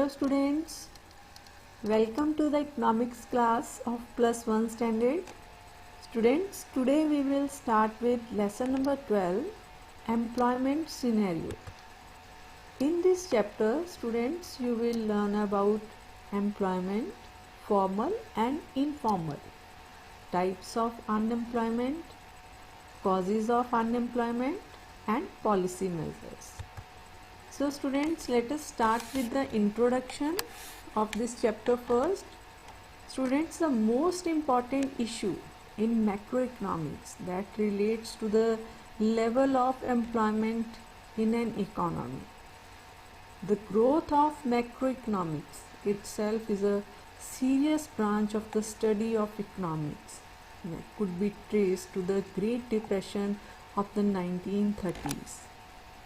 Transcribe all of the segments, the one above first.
Hello students, welcome to the economics class of plus 1 standard. Students, today we will start with lesson number 12, employment scenario. In this chapter, students, you will learn about employment, formal and informal, types of unemployment, causes of unemployment and policy measures. So students, let us start with the introduction of this chapter first. Students, the most important issue in macroeconomics that relates to the level of employment in an economy. The growth of macroeconomics itself is a serious branch of the study of economics that could be traced to the Great Depression of the 1930s.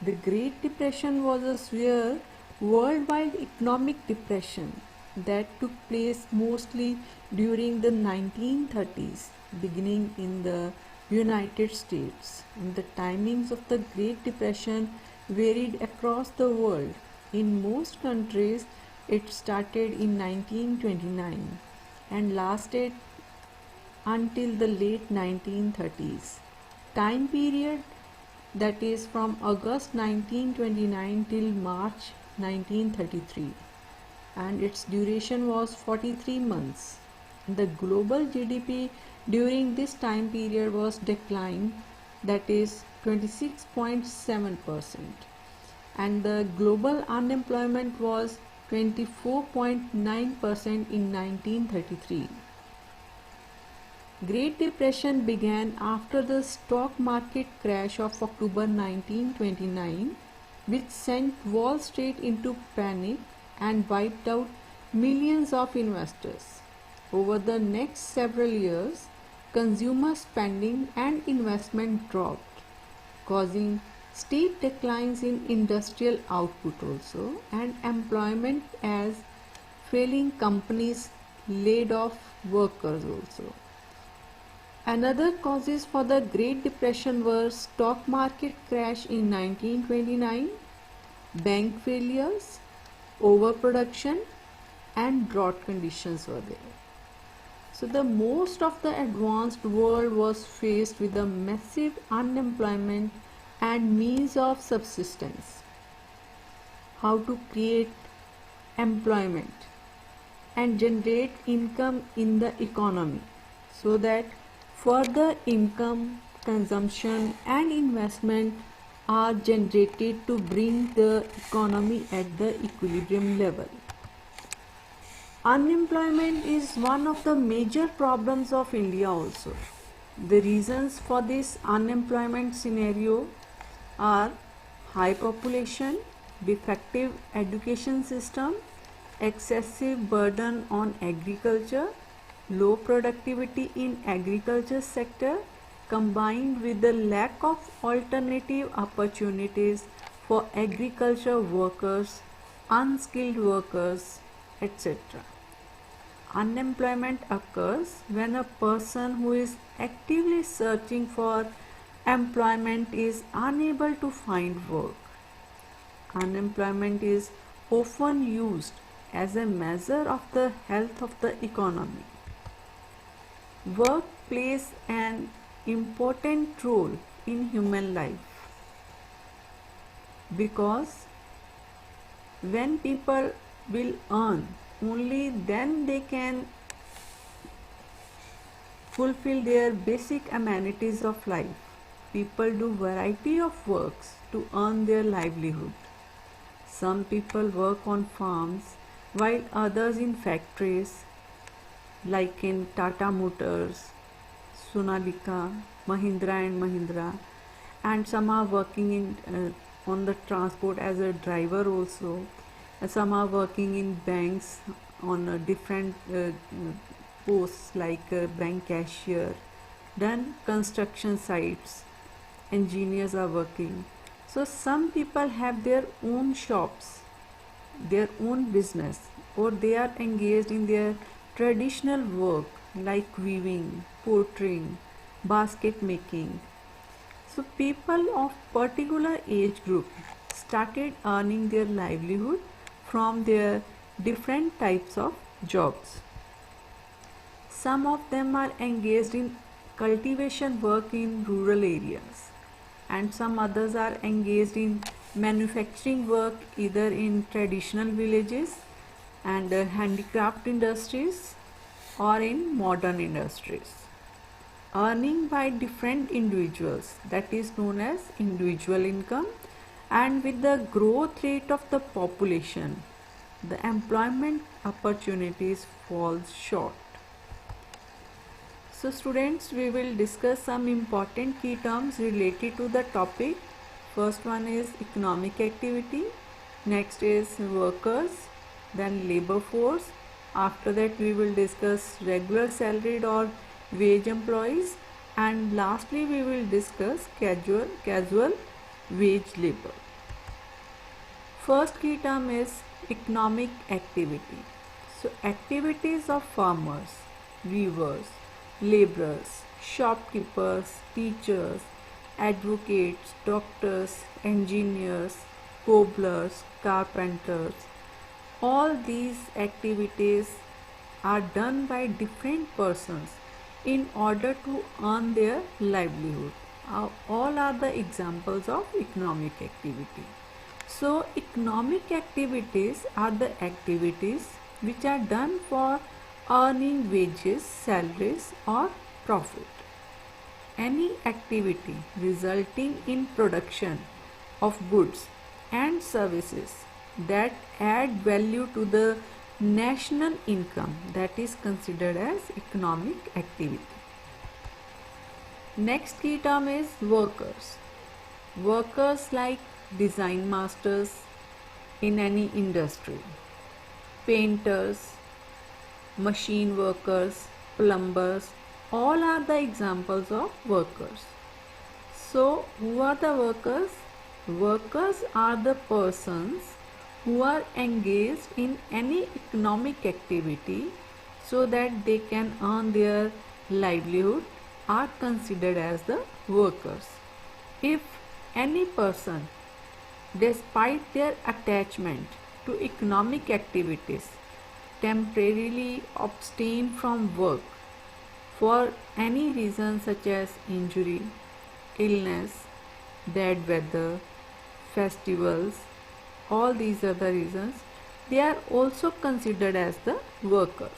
The Great Depression was a severe worldwide economic depression that took place mostly during the 1930s, beginning in the United States. And the timings of the Great Depression varied across the world. In most countries, it started in 1929 and lasted until the late 1930s. Time period that is from August 1929 till March 1933, and its duration was 43 months. The global GDP during this time period was declined, that is 26.7%, and the global unemployment was 24.9% in 1933. Great Depression began after the stock market crash of October 1929, which sent Wall Street into panic and wiped out millions of investors. Over the next several years, consumer spending and investment dropped, causing steep declines in industrial output also and employment, as failing companies laid off workers also. Another causes for the Great Depression were stock market crash in 1929, bank failures, overproduction and drought conditions were there. So the most of the advanced world was faced with a massive unemployment and means of subsistence. How to create employment and generate income in the economy so that further income, consumption and investment are generated to bring the economy at the equilibrium level. Unemployment is one of the major problems of India also. The reasons for this unemployment scenario are high population, defective education system, excessive burden on agriculture, low productivity in agriculture sector combined with the lack of alternative opportunities for agriculture workers, unskilled workers, etc. Unemployment occurs when a person who is actively searching for employment is unable to find work. Unemployment is often used as a measure of the health of the economy. Work plays an important role in human life because when people will earn, only then they can fulfill their basic amenities of life. People do variety of works to earn their livelihood. Some people work on farms while others in factories like in Tata Motors, Sonalika, Mahindra and Mahindra, and some are working in on the transport as a driver also. Some are working in banks on different posts like bank cashier. Then construction sites, engineers are working. So some people have their own shops, their own business, or they are engaged in their traditional work like weaving, pottering, basket making. So people of particular age group started earning their livelihood from their different types of jobs. Some of them are engaged in cultivation work in rural areas, and some others are engaged in manufacturing work either in traditional villages and handicraft industries or in modern industries. Earning by different individuals, that is known as individual income, and with the growth rate of the population, the employment opportunities falls short. So students, we will discuss some important key terms related to the topic. First one is economic activity, next is workers, then labor force. After that we will discuss regular salaried or wage employees, and lastly we will discuss casual wage labor. First key term is economic activity. So activities of farmers, weavers, laborers, shopkeepers, teachers, advocates, doctors, engineers, cobblers, carpenters, all these activities are done by different persons in order to earn their livelihood. All are the examples of economic activity. So economic activities are the activities which are done for earning wages, salaries or profit. Any activity resulting in production of goods and services that add value to the national income, that is considered as economic activity. Next key term is workers. Workers like design masters in any industry, painters, machine workers, plumbers, all are the examples of workers. So who are the workers? Workers are the persons who are engaged in any economic activity so that they can earn their livelihood are considered as the workers. If any person, despite their attachment to economic activities, temporarily abstain from work for any reason such as injury, illness, bad weather, festivals, all these are the reasons, they are also considered as the workers.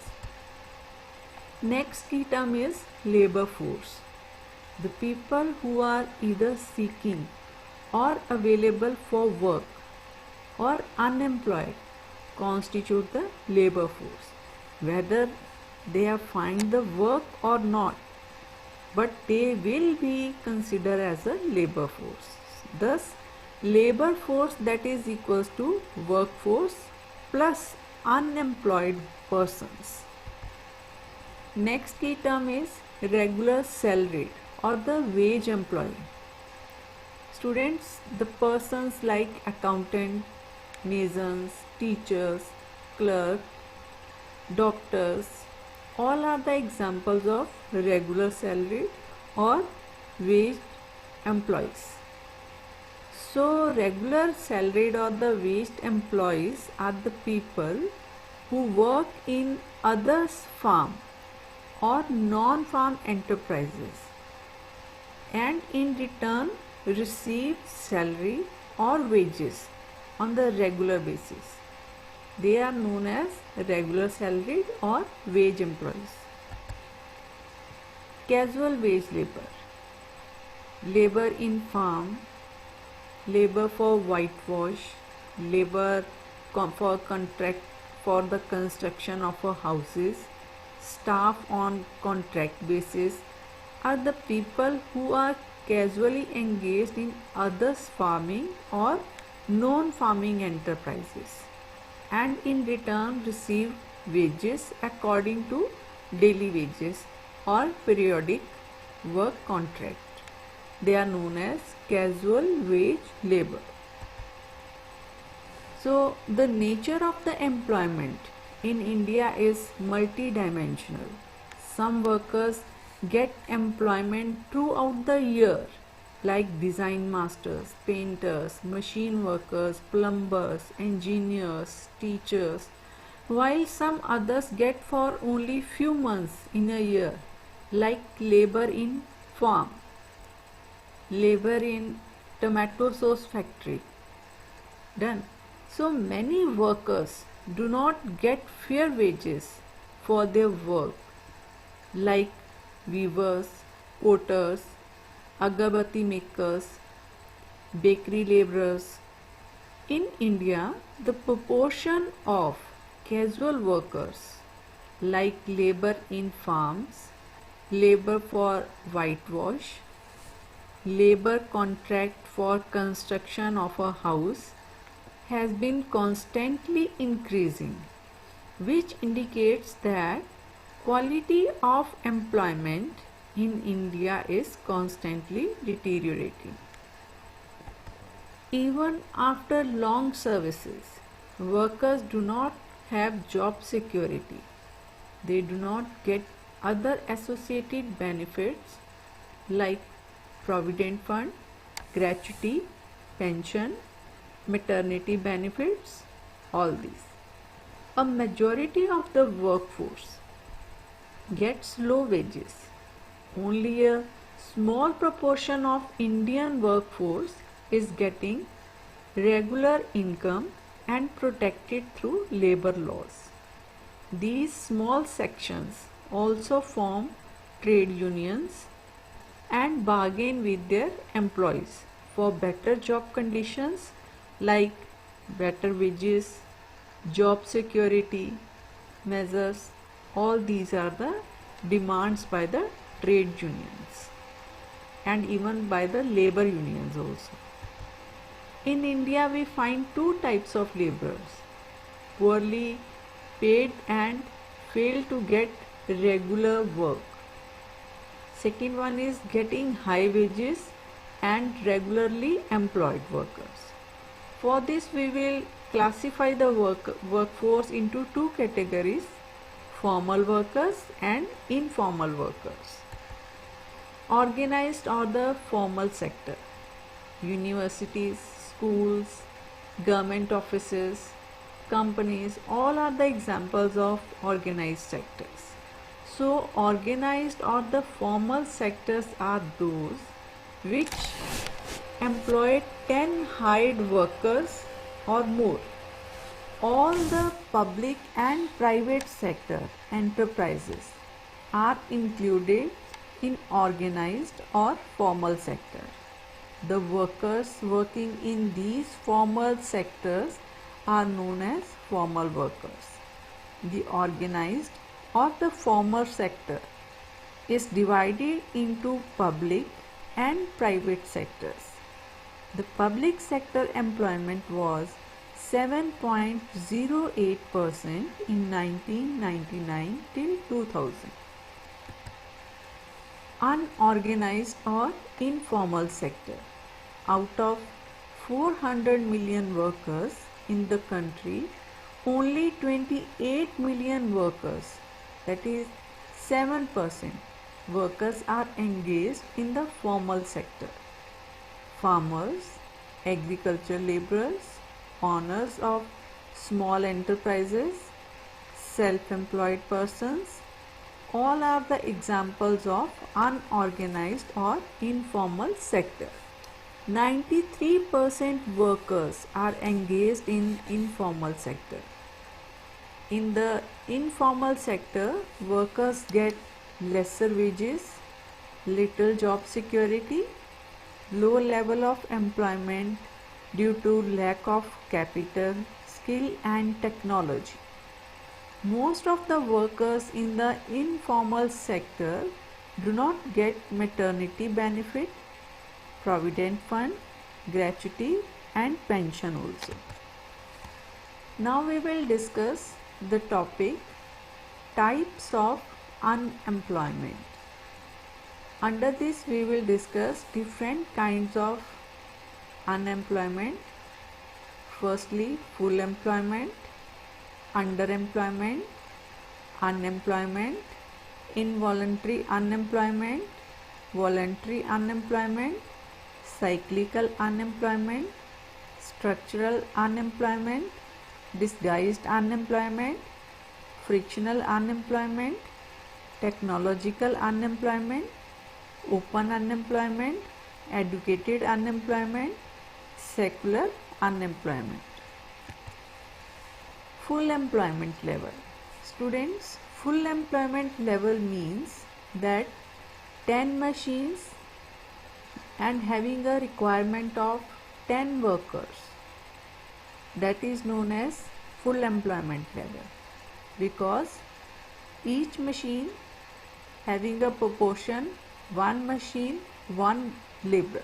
Next key term is labor force. The people who are either seeking or available for work or unemployed constitute the labor force, whether they have find the work or not, but they will be considered as a labor force. Thus labor force, that is equals to workforce plus unemployed persons. Next key term is regular salaried or the wage employee. Students, the persons like accountant, masons, teachers, clerk, doctors, all are the examples of regular salaried or wage employees. So regular salaried or the wage employees are the people who work in others' farm or non-farm enterprises and in return receive salary or wages on the regular basis. They are known as regular salaried or wage employees. Casual wage labor, labor in farm, labor for whitewash, labor for contract for the construction of houses, staff on contract basis are the people who are casually engaged in others' farming or non-farming enterprises and in return receive wages according to daily wages or periodic work contract. They are known as casual wage labor. So the nature of the employment in India is multidimensional. Some workers get employment throughout the year, like design masters, painters, machine workers, plumbers, engineers, teachers, while some others get for only few months in a year, like labor in farm, labor in tomato sauce factory. Done. So many workers do not get fair wages for their work, like weavers, porters, agarbatti makers, bakery laborers. In India, the proportion of casual workers like labor in farms, labor for whitewash, labor contract for construction of a house has been constantly increasing, which indicates that quality of employment in India is constantly deteriorating. Even after long services, workers do not have job security. They do not get other associated benefits like provident fund, gratuity, pension, maternity benefits, all these. A majority of the workforce gets low wages. Only a small proportion of Indian workforce is getting regular income and protected through labor laws. These small sections also form trade unions and bargain with their employees for better job conditions like better wages, job security measures. All these are the demands by the trade unions and even by the labor unions also. In India, we find two types of laborers: poorly paid and fail to get regular work. Second one is getting high wages and regularly employed workers. For this, we will classify the workforce into two categories: formal workers and informal workers. Organized or the formal sector: universities, schools, government offices, companies, all are the examples of organized sectors. So organized or the formal sectors are those which employ 10 hired workers or more. All the public and private sector enterprises are included in organized or formal sector. The workers working in these formal sectors are known as formal workers. The organized or the formal sector is divided into public and private sectors. The public sector employment was 7.08% in 1999 till 2000. Unorganized or informal sector: out of 400 million workers in the country, only 28 million workers, that is 7% workers, are engaged in the formal sector. Farmers, agricultural laborers, owners of small enterprises, self-employed persons, all are the examples of unorganized or informal sector. 93% workers are engaged in informal sector. In the informal sector, workers get lesser wages, little job security, low level of employment due to lack of capital, skill and technology. Most of the workers in the informal sector do not get maternity benefit, provident fund, gratuity and pension also. Now we will discuss the topic types of unemployment. Under this we will discuss different kinds of unemployment. Firstly, full employment, underemployment, unemployment, involuntary unemployment, voluntary unemployment, cyclical unemployment, structural unemployment, disguised unemployment, frictional unemployment, technological unemployment, open unemployment, educated unemployment, secular unemployment. Full employment level. Students, full employment level means that 10 machines and having a requirement of 10 workers, that is known as full employment level, because each machine having a proportion 1 machine 1 labor.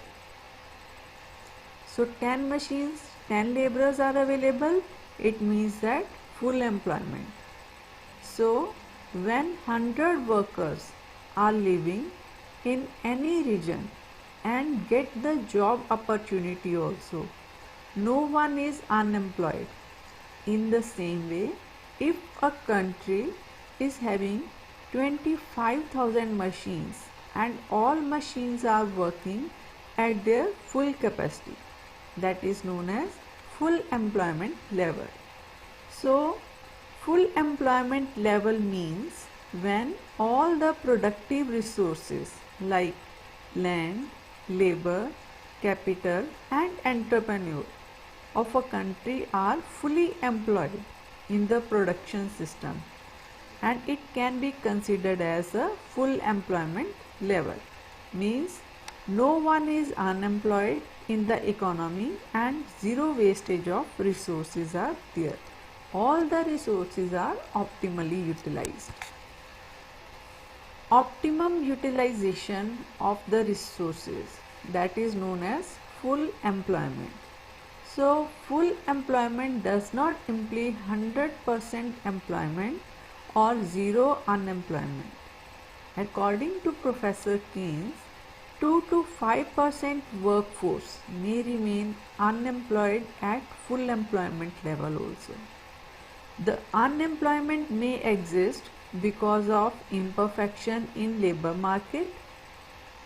So 10 machines 10 laborers are available, it means that full employment. So when 100 workers are living in any region and get the job opportunity also, no one is unemployed. In the same way, if a country is having 25,000 machines and all machines are working at their full capacity, that is known as full employment level. So full employment level means when all the productive resources like land, labor, capital and entrepreneur of a country are fully employed in the production system, and it can be considered as a full employment level. Means no one is unemployed in the economy and zero wastage of resources are there. All the resources are optimally utilized. Optimum utilization of the resources, that is known as full employment. So full employment does not imply 100% employment or zero unemployment. According to Professor Keynes, 2 to 5% workforce may remain unemployed at full employment level also. The unemployment may exist because of imperfection in labor market,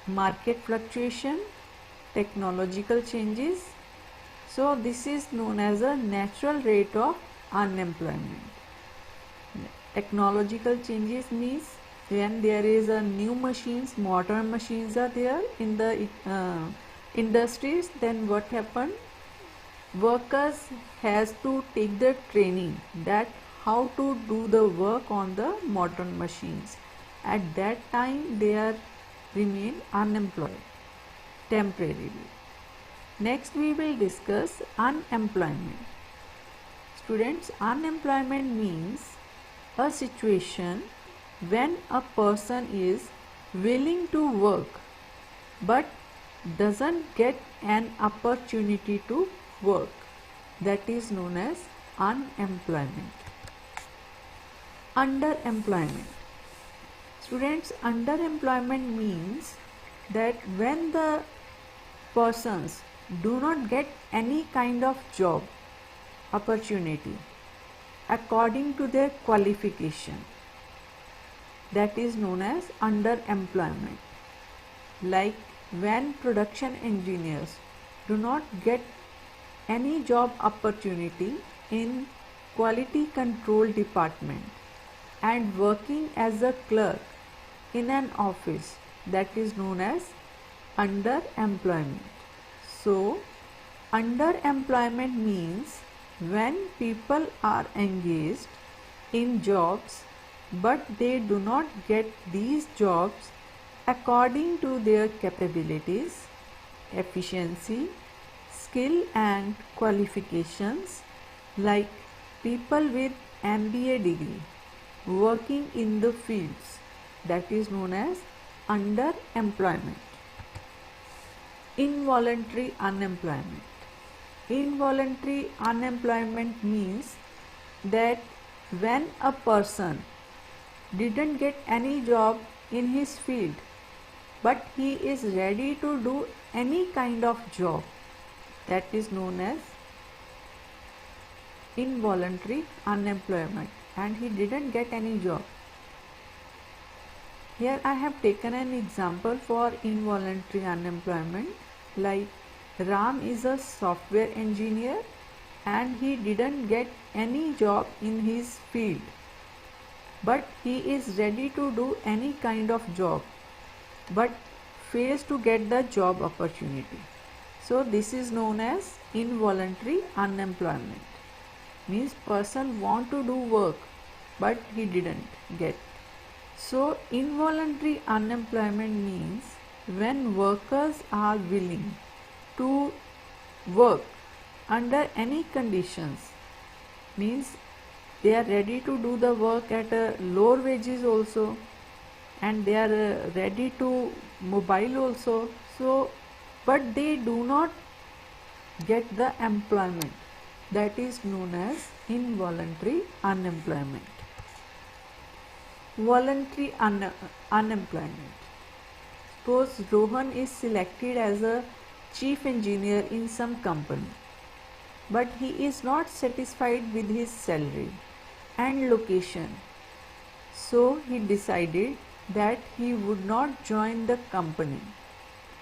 market fluctuation, technological changes. So this is known as a natural rate of unemployment. Technological changes means when there is a new machines, modern machines are there in the industries, then what happen? Workers has to take the training that how to do the work on the modern machines. At that time they are remain unemployed temporarily. Next we will discuss unemployment. Students, unemployment means a situation when a person is willing to work but doesn't get an opportunity to work, that is known as unemployment. Underemployment. Students, underemployment means that when the persons do not get any kind of job opportunity according to their qualification, that is known as underemployment. Like when production engineers do not get any job opportunity in quality control department and working as a clerk in an office, that is known as underemployment. So underemployment means when people are engaged in jobs but they do not get these jobs according to their capabilities, efficiency, skill and qualifications, like people with MBA degree working in the fields, that is known as underemployment. Involuntary unemployment. Involuntary unemployment means that when a person didn't get any job in his field but he is ready to do any kind of job, that is known as involuntary unemployment, and he didn't get any job. Here I have taken an example for involuntary unemployment. Like Ram is a software engineer and he didn't get any job in his field, but he is ready to do any kind of job but fails to get the job opportunity. So this is known as involuntary unemployment. Means person want to do work but he didn't get. So involuntary unemployment means when workers are willing to work under any conditions, means they are ready to do the work at lower wages also, and they are ready to mobile also. So but they do not get the employment, that is known as involuntary unemployment. Voluntary unemployment. Suppose Rohan is selected as a chief engineer in some company, but he is not satisfied with his salary and location. So he decided that he would not join the company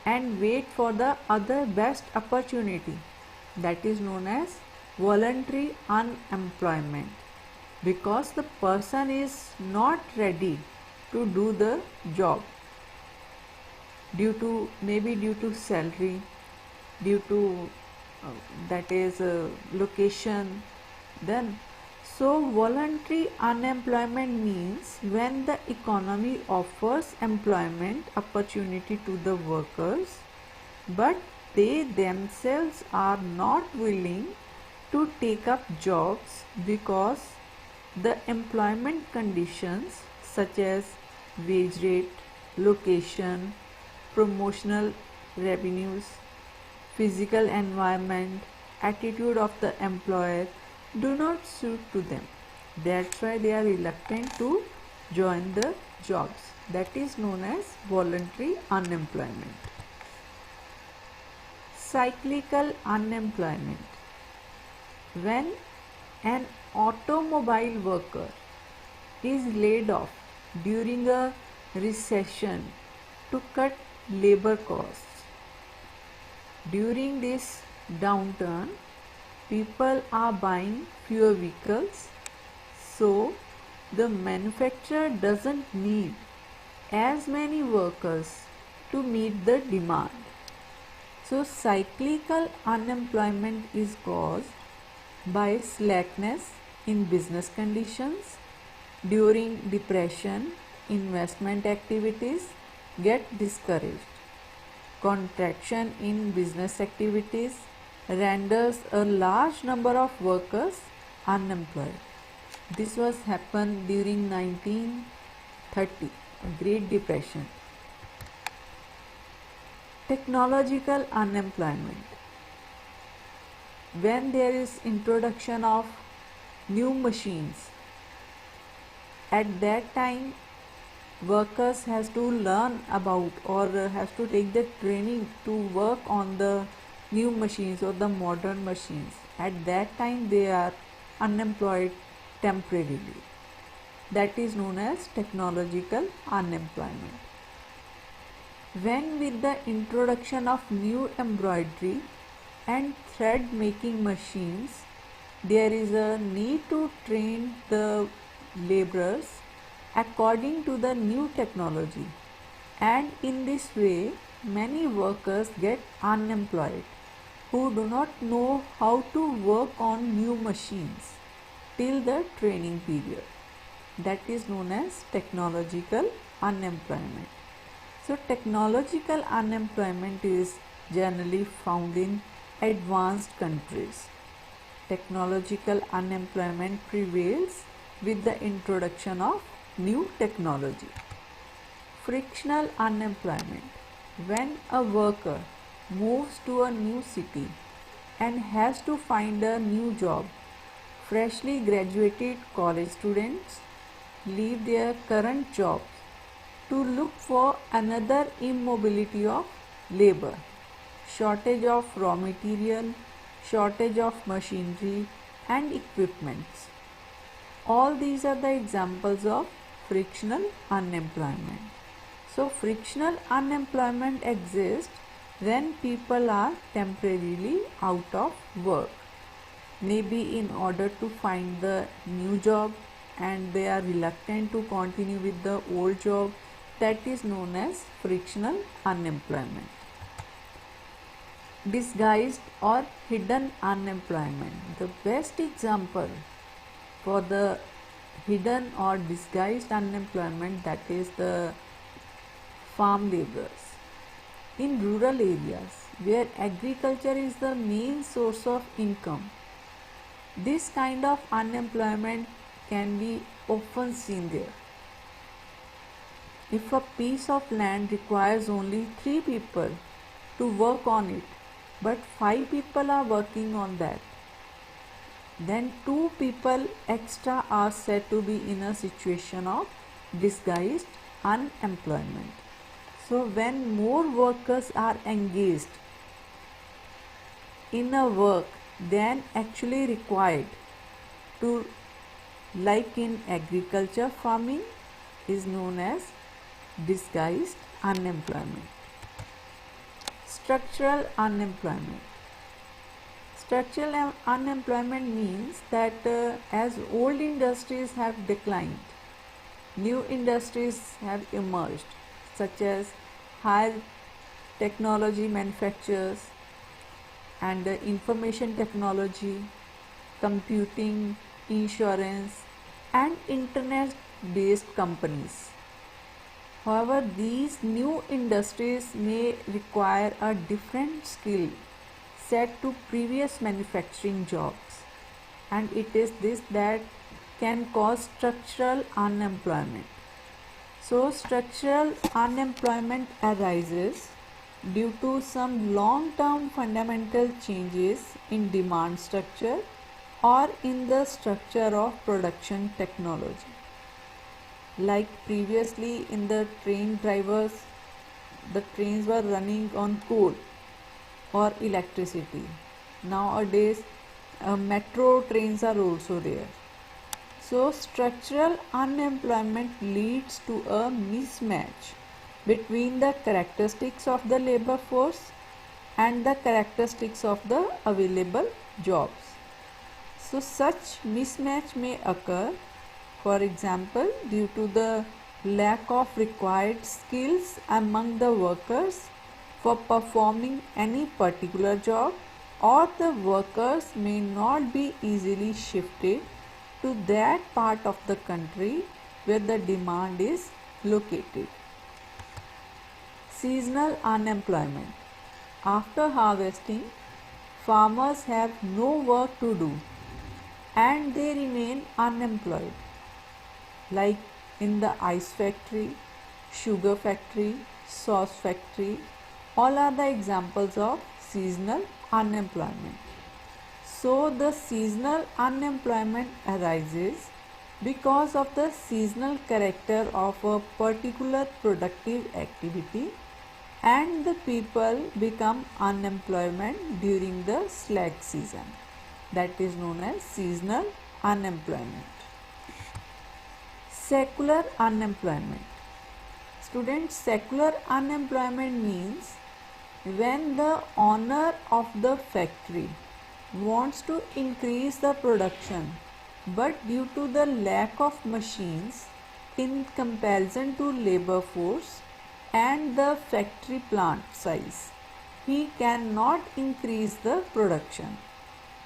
and wait for the other best opportunity. That is known as voluntary unemployment, because the person is not ready to do the job due to salary, due to location. Then so voluntary unemployment means when the economy offers employment opportunity to the workers, but they themselves are not willing to take up jobs because the employment conditions such as wage rate, location, promotional revenues, physical environment, attitude of the employer do not suit to them. That's why they are reluctant to join the jobs. That is known as voluntary unemployment. Cyclical unemployment. When an automobile worker is laid off during a recession to cut labor costs. During this downturn, people are buying fewer vehicles, so the manufacturer doesn't need as many workers to meet the demand. So cyclical unemployment is caused by slackness in business conditions. During depression, investment activities get discouraged. Contraction in business activities renders a large number of workers unemployed. This was happened during 1930, Great Depression. Technological unemployment. When there is introduction of new machines, at that time workers has to learn about or has to take the training to work on the new machines or the modern machines. At that time they are unemployed temporarily. That is known as technological unemployment. When with the introduction of new embroidery and thread making machines, there is a need to train the laborers according to the new technology, and in this way many workers get unemployed who do not know how to work on new machines till the training period. That is known as technological unemployment. So technological unemployment is generally found in advanced countries. Technological unemployment prevails with the introduction of new technology. Frictional unemployment. When a worker moves to a new city and has to find a new job, freshly graduated college students leave their current jobs to look for another immobility of labor, shortage of raw material, shortage of machinery and equipments. All these are the examples of frictional unemployment. So frictional unemployment exists when people are temporarily out of work, maybe in order to find the new job and they are reluctant to continue with the old job, that is known as frictional unemployment. Disguised or hidden unemployment. The best example for the hidden or disguised unemployment, that is the farm laborers. In rural areas where agriculture is the main source of income, this kind of unemployment can be often seen there. If a piece of land requires only 3 people to work on it, but 5 people are working on that, then 2 people extra are said to be in a situation of disguised unemployment. So when more workers are engaged in a work than actually required to, like in agriculture, farming is known as disguised unemployment. Structural unemployment. Structural unemployment means that as old industries have declined, new industries have emerged, such as high technology manufacturers and information technology, computing, insurance, and internet-based companies. However, these new industries may require a different skill set to previous manufacturing jobs, and it is this that can cause structural unemployment. So, structural unemployment arises due to some long-term fundamental changes in demand structure or in the structure of production technology. Like previously in the train drivers, the trains were running on coal or electricity. Nowadays, metro trains are also there. So, structural unemployment leads to a mismatch between the characteristics of the labor force and the characteristics of the available jobs. So, such mismatch may occur, for example, due to the lack of required skills among the workers for performing any particular job, or the workers may not be easily shifted to that part of the country where the demand is located. Seasonal unemployment. After harvesting, farmers have no work to do and they remain unemployed, like in the ice factory, sugar factory, sauce factory. All are the examples of seasonal unemployment. So, the seasonal unemployment arises because of the seasonal character of a particular productive activity, and the people become unemployed during the slack season. That is known as seasonal unemployment. Secular unemployment. Students, secular unemployment means when the owner of the factory wants to increase the production, but due to the lack of machines in comparison to labor force and the factory plant size, he cannot increase the production.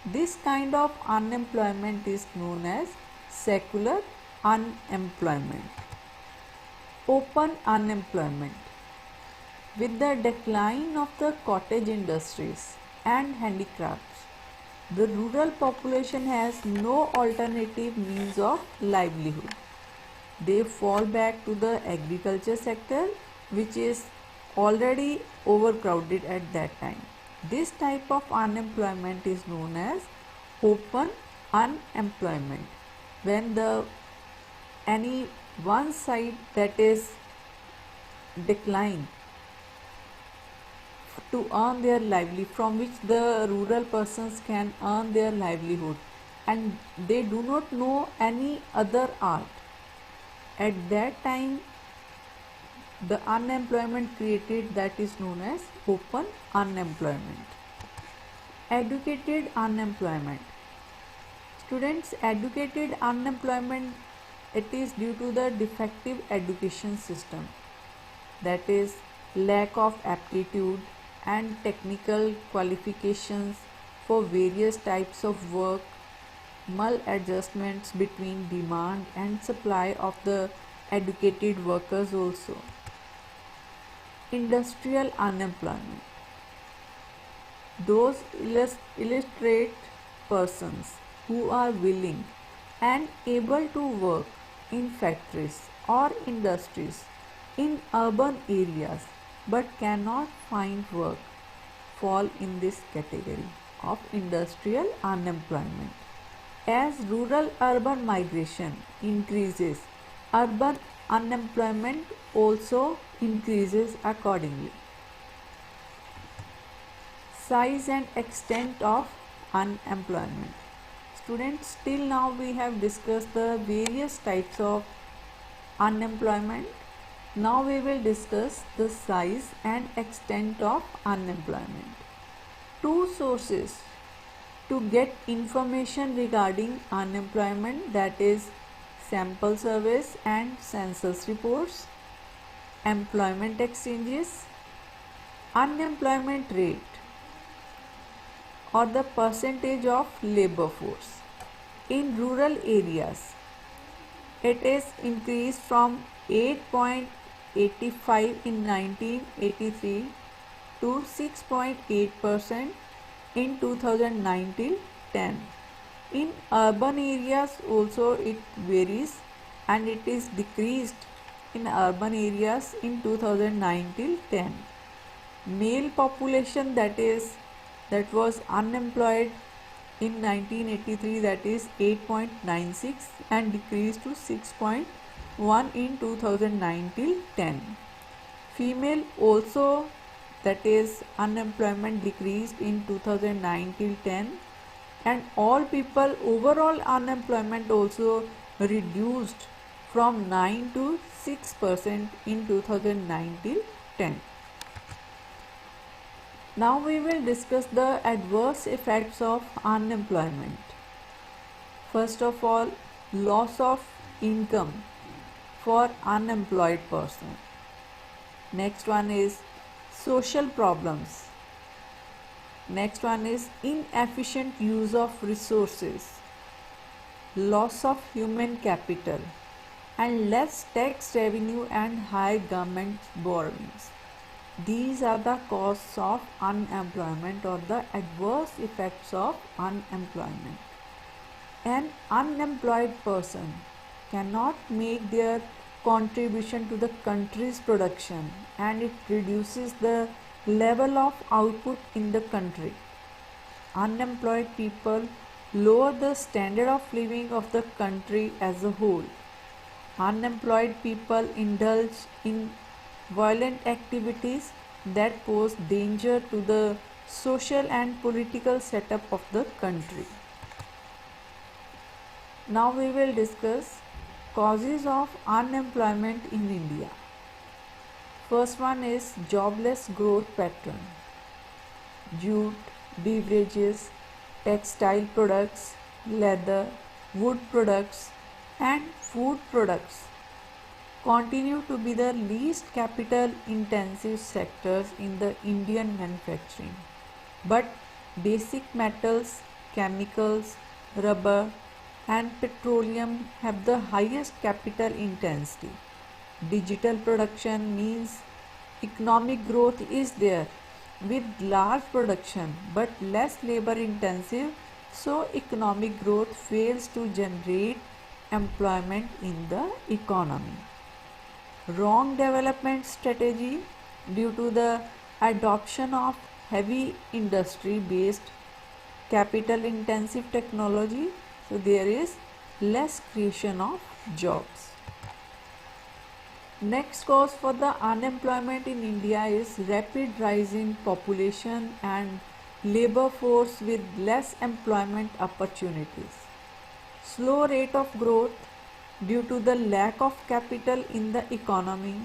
This kind of unemployment is known as secular unemployment. Open unemployment. With the decline of the cottage industries and handicrafts, the rural population has no alternative means of livelihood. They fall back to the agriculture sector, which is already overcrowded at that time. This type of unemployment is known as open unemployment. When the any one side that is decline to earn their livelihood, from which the rural persons can earn their livelihood, and they do not know any other art, at that time the unemployment created, that is known as open unemployment. Educated unemployment. Students, educated unemployment it is due to the defective education system, that is lack of aptitude and technical qualifications for various types of work, maladjustments between demand and supply of the educated workers also. Industrial unemployment. Those illustrate persons who are willing and able to work in factories or industries in urban areas but cannot find work fall in this category of industrial unemployment. As rural urban migration increases, urban unemployment also increases accordingly. Size and extent of unemployment. Students, till now we have discussed the various types of unemployment. Now we will discuss the size and extent of unemployment. Two sources to get information regarding unemployment, that is sample surveys and census reports, employment exchanges, unemployment rate or the percentage of labor force. In rural areas, it is increased from 8.85 in 1983 to 6.8% in 2009 till 10. In urban areas also it varies and it is decreased in urban areas in 2009 till 10. Male population that was unemployed in 1983, that is 8.96 and decreased to 6.1 in 2009 till 10. Female also, that is unemployment decreased in 2009 till 10, and all people overall unemployment also reduced from 9 to 6% in 2009 till 10. Now we will discuss the adverse effects of unemployment. First of all, loss of income for unemployed person. Next one is social problems. Next one is inefficient use of resources, loss of human capital, and less tax revenue and high government borrowings. These are the causes of unemployment or the adverse effects of unemployment. An unemployed person cannot make their contribution to the country's production and it reduces the level of output in the country. Unemployed people lower the standard of living of the country as a whole. Unemployed people indulge in violent activities that pose danger to the social and political setup of the country. Now we will discuss causes of unemployment in India. First one is jobless growth pattern. Jute, beverages, textile products, leather, wood products and food products continue to be the least capital intensive sectors in the Indian manufacturing. But basic metals, chemicals, rubber and petroleum have the highest capital intensity. Digital production means economic growth is there with large production but less labor intensive, so economic growth fails to generate employment in the economy. Wrong development strategy due to the adoption of heavy industry based capital intensive technology, so there is less creation of jobs. Next cause for the unemployment in India is rapid rise in population and labor force with less employment opportunities. Slow rate of growth due to the lack of capital in the economy,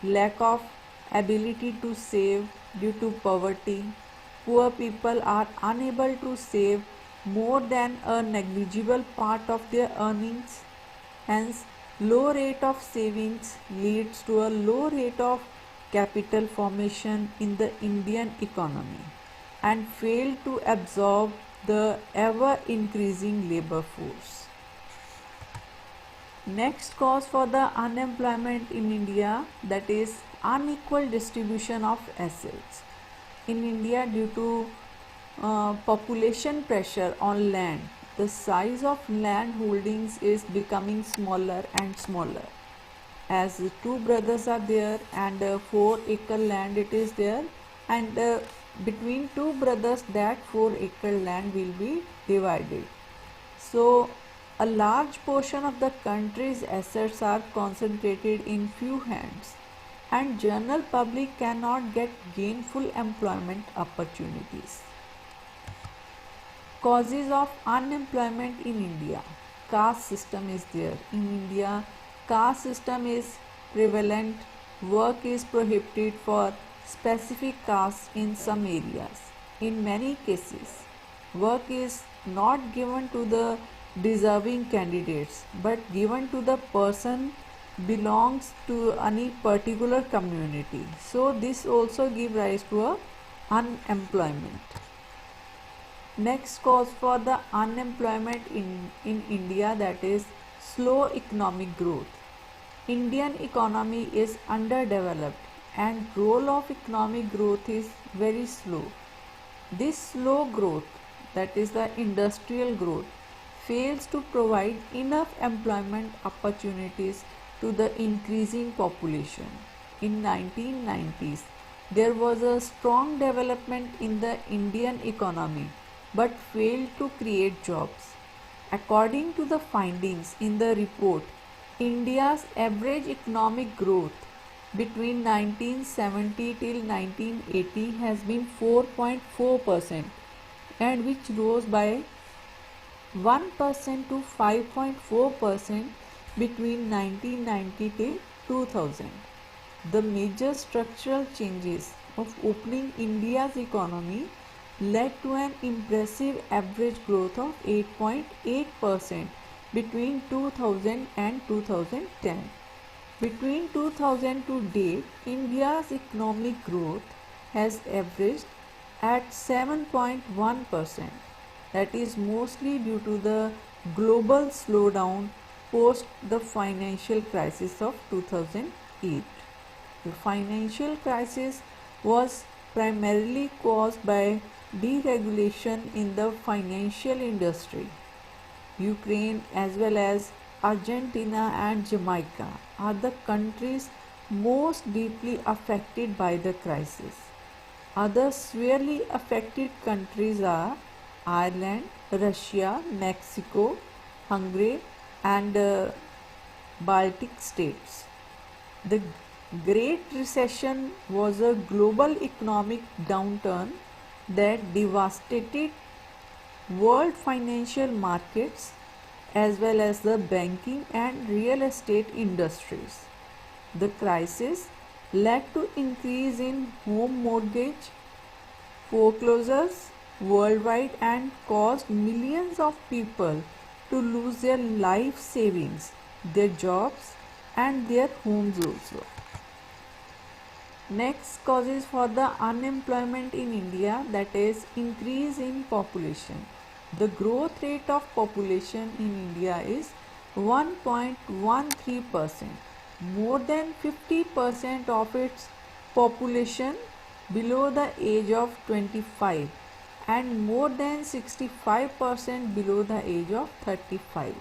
lack of ability to save due to poverty. Poor people are unable to save more than a negligible part of their earnings. Hence, low rate of savings leads to a low rate of capital formation in the Indian economy and fail to absorb the ever increasing labor force. Next cause for the unemployment in India, that is unequal distribution of assets. In India, due to population pressure on land, the size of land holdings is becoming smaller and smaller. As two brothers are there and 4 acre land it is there, and between two brothers that 4 acre land will be divided. So a large portion of the country's assets are concentrated in few hands, and general public cannot get gainful employment opportunities. Causes of unemployment in India. Caste system is there. In India, caste system is prevalent. Work is prohibited for specific castes in some areas. In many cases, work is not given to the deserving candidates but given to the person belongs to any particular community. So this also gives rise to a unemployment. Next cause for the unemployment in India, that is slow economic growth. Indian economy is underdeveloped and role of economic growth is very slow. This slow growth, that is the industrial growth, fails to provide enough employment opportunities to the increasing population. In 1990s, there was a strong development in the Indian economy but failed to create jobs. According to the findings in the report, India's average economic growth between 1970 till 1980 has been 4.4%, and which rose by 1% to 5.4% between 1990 till 2000. The major structural changes of opening India's economy led to an impressive average growth of 8.8% between 2000 and 2010. Between 2000 to date, India's economic growth has averaged at 7.1%. That is mostly due to the global slowdown post the financial crisis of 2008. The financial crisis was primarily caused by deregulation in the financial industry. Ukraine as well as Argentina and Jamaica are the countries most deeply affected by the crisis. Other severely affected countries are Ireland, Russia, Mexico, Hungary and Baltic states. The Great Recession was a global economic downturn that devastated world financial markets as well as the banking and real estate industries. The crisis led to increase in home mortgage foreclosures worldwide and caused millions of people to lose their life savings, their jobs and their homes also. Next causes for the unemployment in India, that is increase in population. The growth rate of population in India is 1.13%. More than 50% of its population below the age of 25 and more than 65% below the age of 35.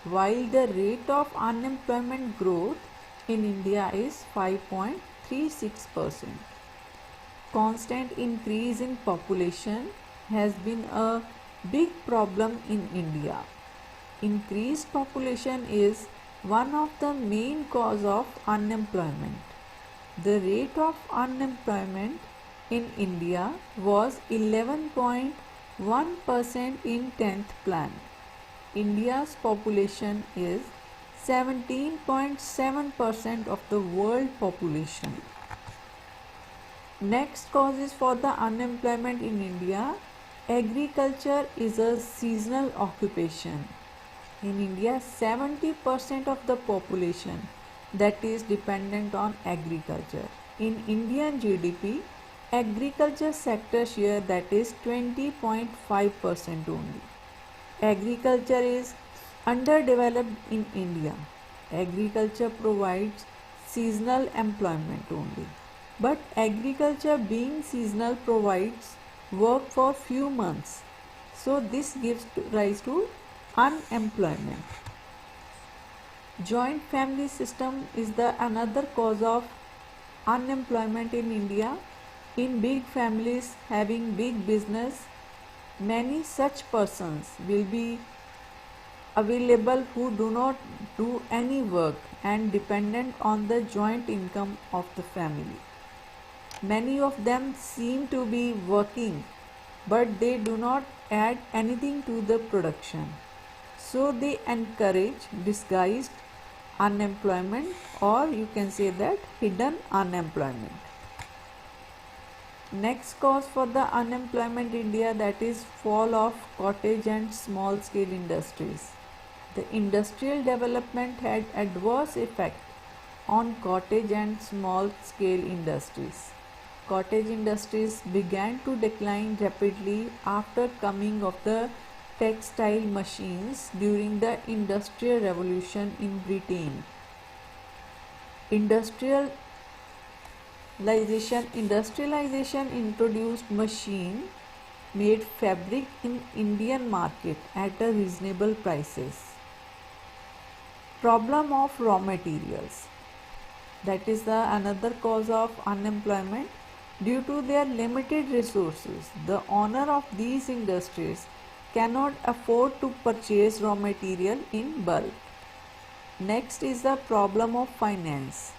While the rate of unemployment growth in India is 5.36%. Constant increase in population has been a big problem in India. Increased population is one of the main cause of unemployment. The rate of unemployment in India was 11.1% in 10th plan. India's population is 17.7% of the world population. Next causes for the unemployment in India. Agriculture is a seasonal occupation. In India, 70% of the population that is dependent on agriculture. In Indian GDP, agriculture sector share that is 20.5% only. Agriculture is underdeveloped in India. Agriculture provides seasonal employment only. But agriculture being seasonal provides work for few months. So this gives rise to unemployment. Joint family system is the another cause of unemployment in India. In big families having big business, many such persons will be available who do not do any work and dependent on the joint income of the family. Many of them seem to be working, but they do not add anything to the production. So they encourage disguised unemployment, or you can say that hidden unemployment. Next cause for the unemployment in India, that is fall of cottage and small scale industries. The industrial development had adverse effect on cottage and small scale industries. Cottage industries began to decline rapidly after coming of the textile machines during the Industrial Revolution in Britain. Industrialization introduced machine made fabric in Indian market at a reasonable prices. Problem of raw materials, that is the another cause of unemployment. Due to their limited resources, the owner of these industries cannot afford to purchase raw material in bulk. Next is the problem of finance.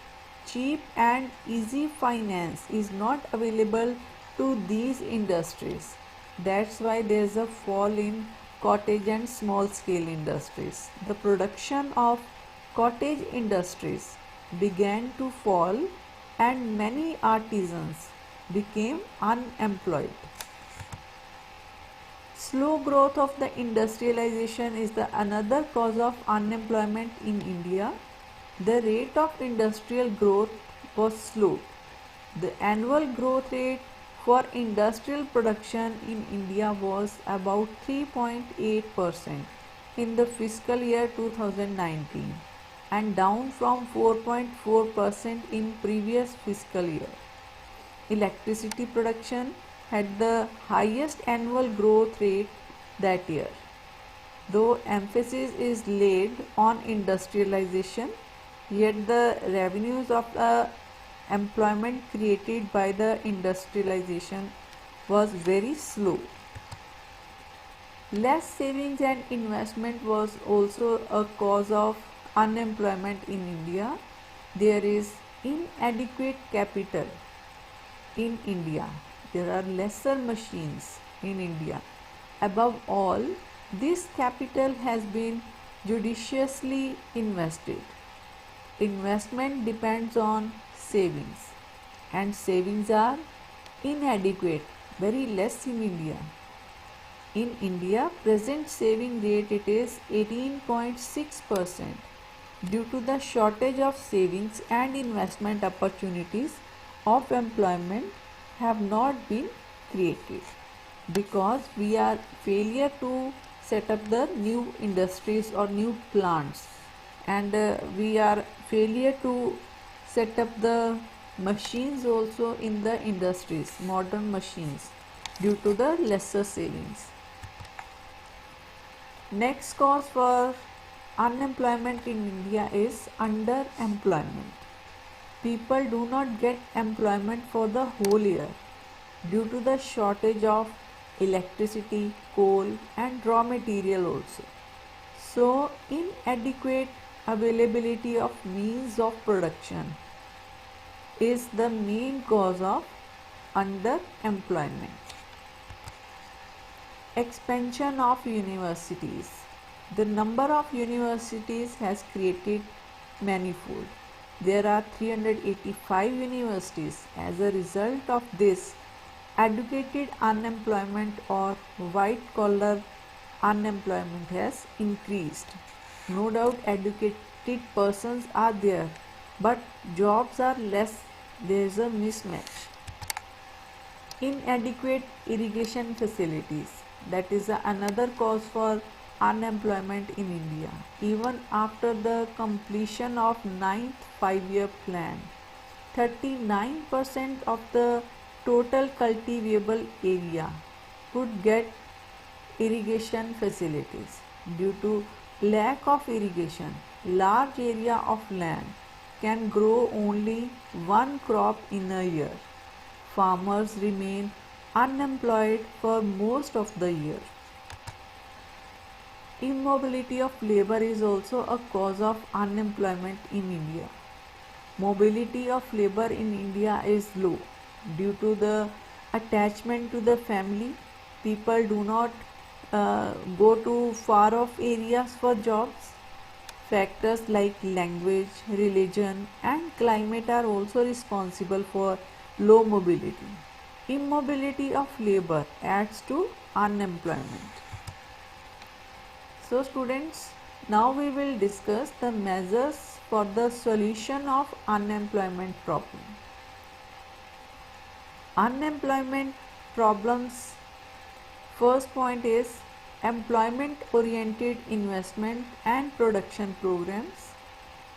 Cheap and easy finance is not available to these industries. That's why there is a fall in cottage and small scale industries. The production of cottage industries began to fall and many artisans became unemployed. Slow growth of the industrialization is the another cause of unemployment in India. The rate of industrial growth was slow. The annual growth rate for industrial production in India was about 3.8% in the fiscal year 2019 and down from 4.4% in previous fiscal year. Electricity production had the highest annual growth rate that year. Though emphasis is laid on industrialization, yet the revenues of the employment created by the industrialization was very slow. Less savings and investment was also a cause of unemployment in India. There is inadequate capital in India. There are lesser machines in India. Above all, this capital has been judiciously invested. Investment depends on savings, and savings are inadequate, very less in India. In India, present saving rate it is 18.6% due to the shortage of savings and investment opportunities of employment have not been created because we are failure to set up the new industries or new plants, and we are failure to set up the machines also in the industries, modern machines, due to the lesser savings. Next cause for unemployment in India is underemployment. People do not get employment for the whole year due to the shortage of electricity, coal and raw material also. So inadequate availability of means of production is the main cause of underemployment. Expansion of universities. The number of universities has created manifold. There are 385 universities. As a result of this, educated unemployment or white collar unemployment has increased. No doubt educated persons are there, but jobs are less. There is a mismatch. Inadequate irrigation facilities. That is another cause for unemployment in India. Even after the completion of ninth five-year plan, 39% of the total cultivable area could get irrigation facilities. Due to lack of irrigation, large area of land can grow only one crop in a year. Farmers remain unemployed for most of the year. Immobility of labor is also a cause of unemployment in India. Mobility of labor in India is low due to the attachment to the family. People do not go to far off areas for jobs. Factors like language, religion, and climate are also responsible for low mobility. Immobility of labor adds to unemployment. So students, now we will discuss the measures for the solution of unemployment problem. Unemployment problems, first point is employment oriented investment and production programs.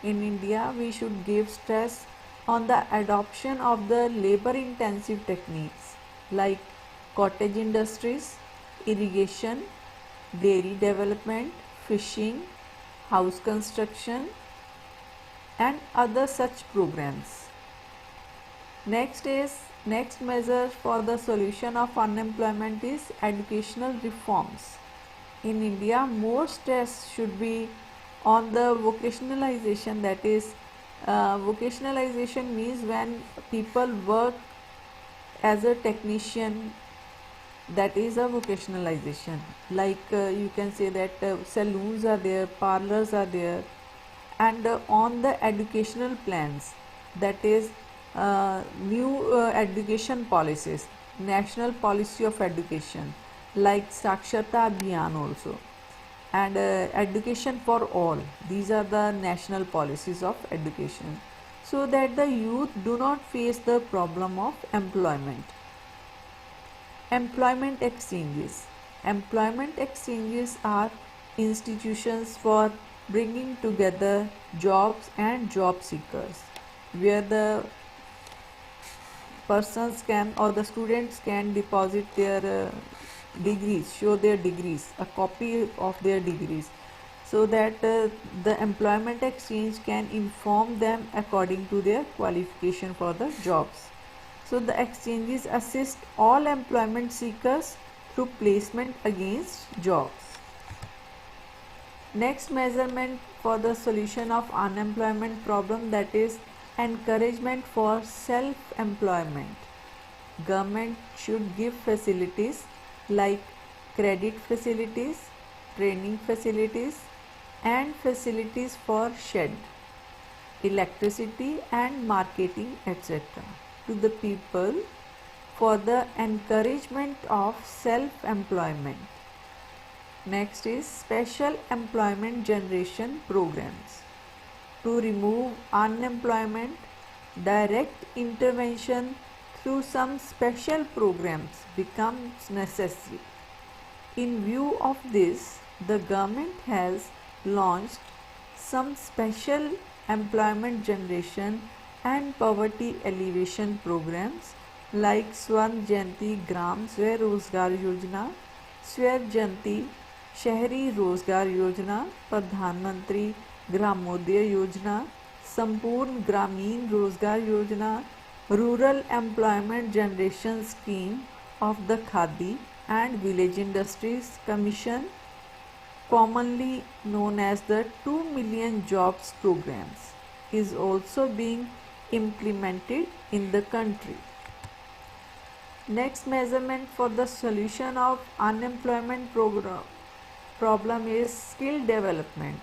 In India, we should give stress on the adoption of the labor intensive techniques like cottage industries, irrigation, dairy development, fishing, house construction, and other such programs. Next measure for the solution of unemployment is educational reforms. In India, more stress should be on the vocationalization. That is, vocationalization means when people work as a technician, that is a vocationalization. Like you can say that saloons are there, parlors are there, and on the educational plans, that is new education policies, national policy of education like Saksharta Abhiyan also, and education for all. These are the national policies of education, so that the youth do not face the problem of employment. Employment exchanges. Employment exchanges are institutions for bringing together jobs and job seekers, where the persons can or the students can deposit their degrees, show their degrees, a copy of their degrees, so that the employment exchange can inform them according to their qualification for the jobs. So the exchanges assist all employment seekers through placement against jobs. Next measurement for the solution of unemployment problem, that is encouragement for self-employment. Government should give facilities like credit facilities, training facilities, and facilities for shed, electricity and marketing, etc. to the people for the encouragement of self-employment. Next is special employment generation programs. To remove unemployment, direct intervention through some special programs becomes necessary. In view of this, the government has launched some special employment generation and poverty alleviation programs like Swarn Jayanti Gram Sway Rozgar Yojana, Sway Jayanti Shahri Rozgar Yojana, Pradhan Gramodaya Yojana, Sampurn Gramin Rozgar Yojana, Rural Employment Generation Scheme of the Khadi and Village Industries Commission, commonly known as the 2 million jobs programs, is also being implemented in the country. Next measurement for the solution of unemployment problem is skill development.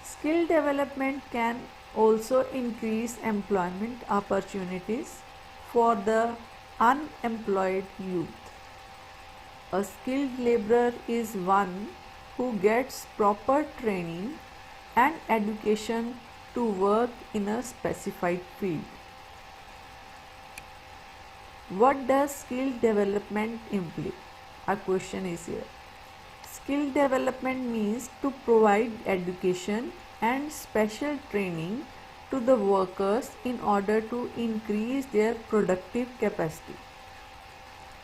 Skill development can also increase employment opportunities for the unemployed youth. A skilled laborer is one who gets proper training and education to work in a specified field. What does skill development imply? A question is here. Skill development means to provide education and special training to the workers in order to increase their productive capacity,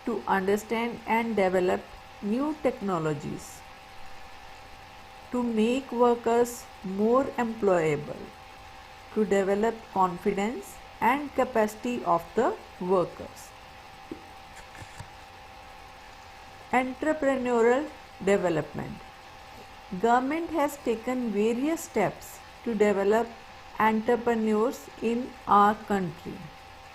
to understand and develop new technologies, to make workers more employable, to develop confidence and capacity of the workers. Entrepreneurial development. Government has taken various steps to develop entrepreneurs in our country.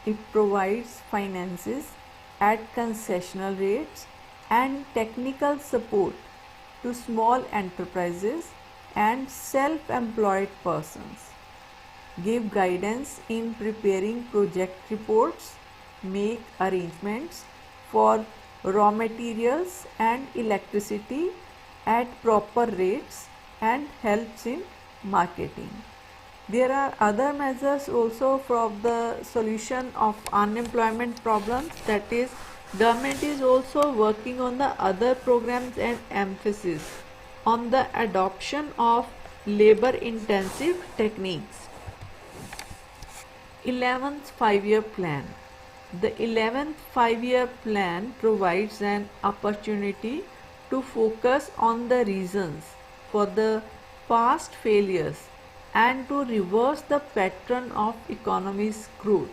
It provides finances at concessional rates and technical support to small enterprises and self-employed persons. Give guidance in preparing project reports, make arrangements for raw materials and electricity at proper rates, and helps in marketing. There are other measures also for the solution of unemployment problems, that is, government is also working on the other programs and emphasis on the adoption of labor intensive techniques. 11th 5-year plan. The 11th 5-year plan provides an opportunity to focus on the reasons for the past failures and to reverse the pattern of economy's growth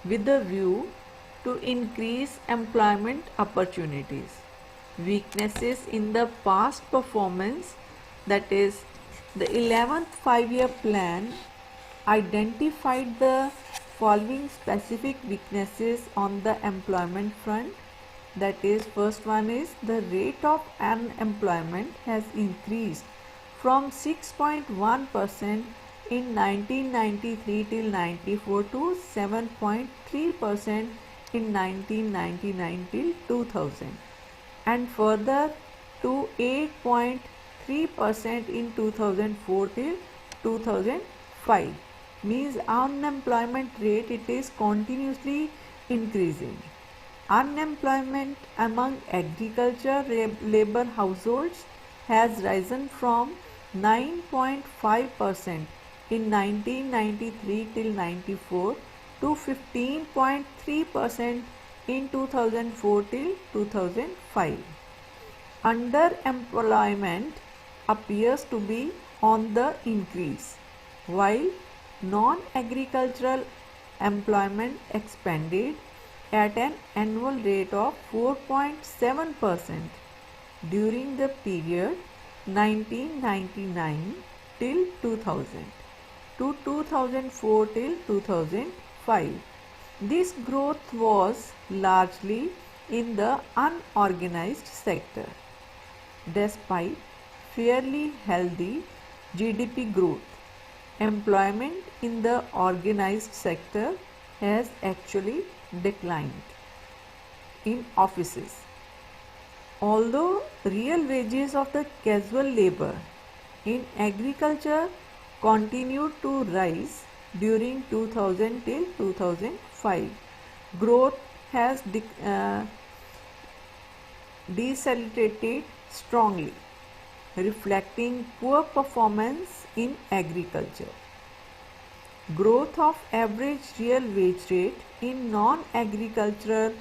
with a view to increase employment opportunities. Weaknesses in the past performance, that is, the 11th 5-year plan identified the following specific weaknesses on the employment front. That is, first one is the rate of unemployment has increased from 6.1% in 1993 till 94 to 7.3% in 1999 till 2000, and further to 8.3% in 2004 till 2005. Means unemployment rate, it is continuously increasing. Unemployment among agriculture labor households has risen from 9.5% in 1993 till 94 to 15.3% in 2004 till 2005. Underemployment appears to be on the increase, while non-agricultural employment expanded at an annual rate of 4.7% during the period 1999 till 2000 to 2004 till 2005. This growth was largely in the unorganized sector. Despite fairly healthy GDP growth, employment in the organized sector has actually declined. In offices, although real wages of the casual labor in agriculture continued to rise during 2000 till 2005, growth has decelerated strongly, reflecting poor performance in agriculture. Growth of average real wage rate in non-agricultural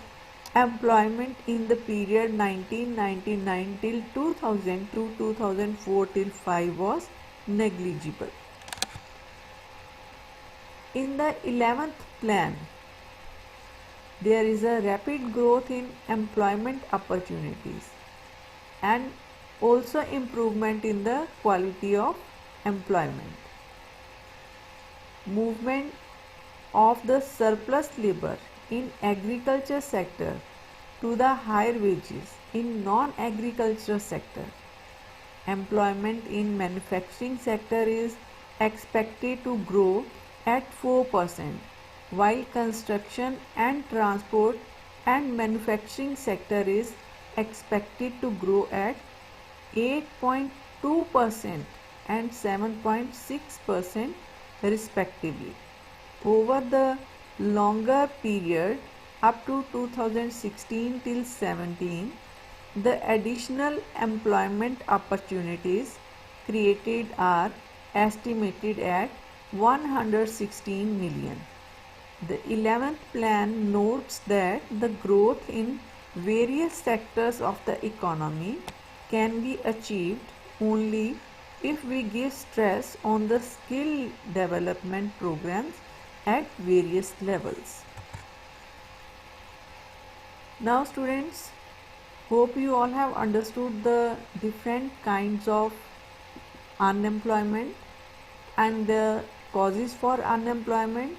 employment in the period 1999 till 2000 to 2004 till 5 was negligible. In the 11th plan, there is a rapid growth in employment opportunities and also improvement in the quality of employment. Movement of the surplus labor in agriculture sector to the higher wages in non-agriculture sector. Employment in manufacturing sector is expected to grow at 4%, while construction and transport and manufacturing sector is expected to grow at 8.2% and 7.6% respectively. Over the longer period up to 2016 till 17, the additional employment opportunities created are estimated at 116 million. The 11th plan notes that the growth in various sectors of the economy can be achieved only if we give stress on the skill development programs at various levels. Now students, hope you all have understood the different kinds of unemployment and the causes for unemployment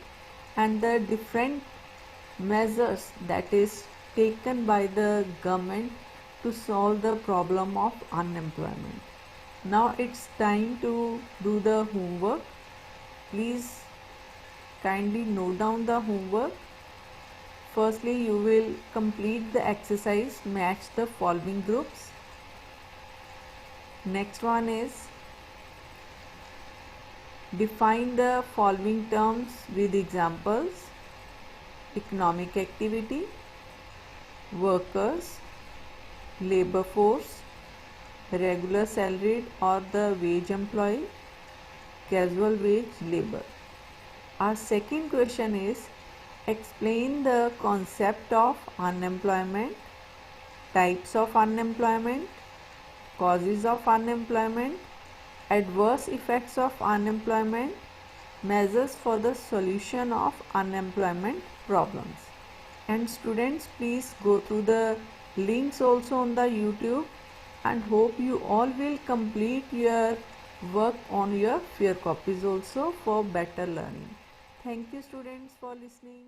and the different measures that is taken by the government to solve the problem of unemployment. Now it's time to do the homework. Please kindly note down the homework. Firstly, you will complete the exercise, match the following groups. Next one is define the following terms with examples: economic activity, workers, labor force, regular salaried or the wage employee, casual wage labor. Our second question is explain the concept of unemployment, types of unemployment, causes of unemployment, adverse effects of unemployment, measures for the solution of unemployment problems. And students, please go through the links also on the YouTube, and hope you all will complete your work on your fear copies also for better learning. Thank you students for listening.